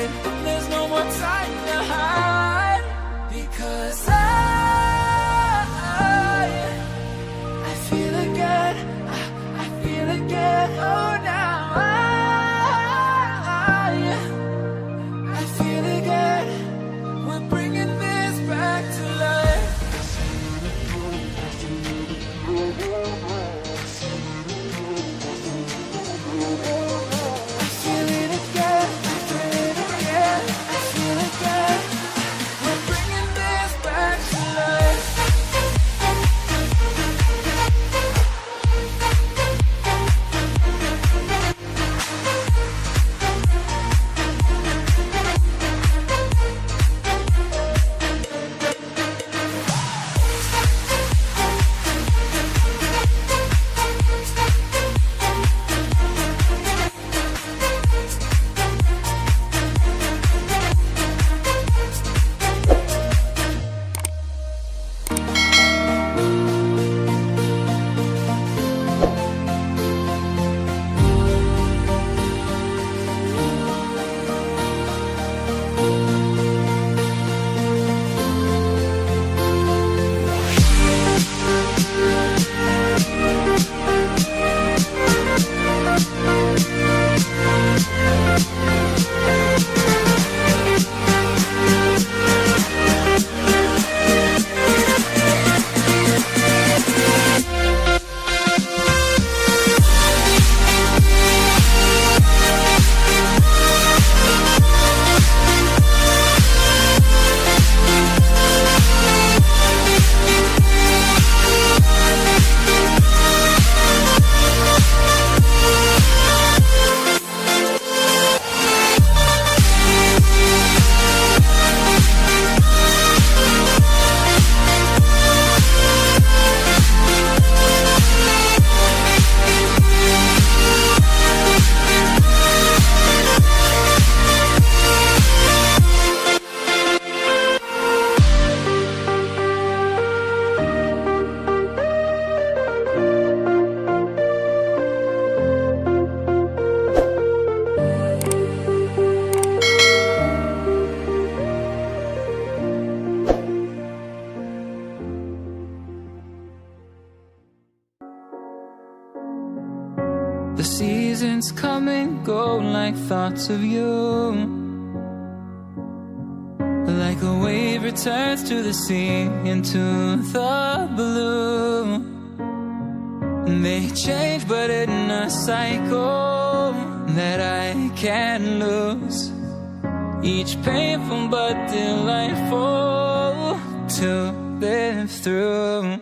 tonight. There's no more time to hide, because I feel again, I feel again. Oh, now I feel again. We're bringing this back to life. I feel it again, I feel it again, I feel it again. We're bringing this back to life. The seasons come and go like thoughts of you, like a wave returns to the sea into the blue. They change but in a cycle that I can't lose, each painful but delightful to live through.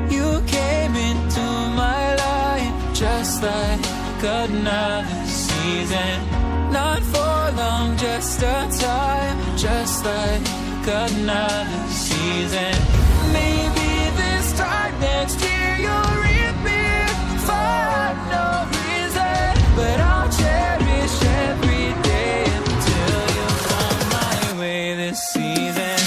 You came into my life just like another season, not for long, just a time, just like another season. Maybe this time next year you'll reappear for no reason, but I'll cherish every day until you come my way this season.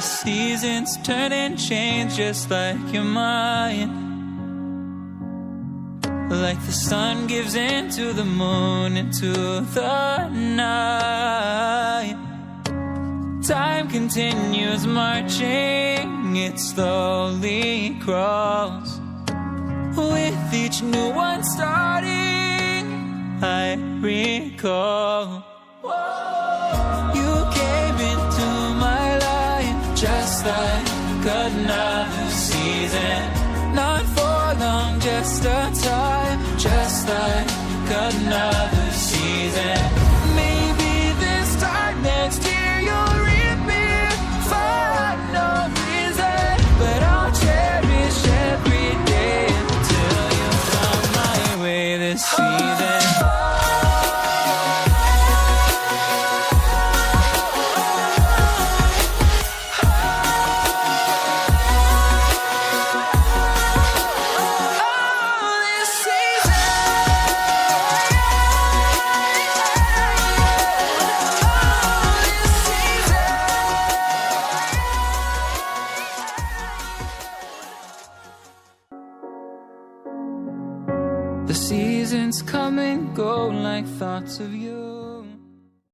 Seasons turn and change just like your mind, like the sun gives into the moon, into the night. Time continues marching, it slowly crawls, with each new one starting, I recall. You came into my life just like another season, not for long, just a time, just like another season. Maybe this time next year you'll reappear for no reason, but I'll cherish every day until you come my way this season. The seasons come and go like thoughts of you.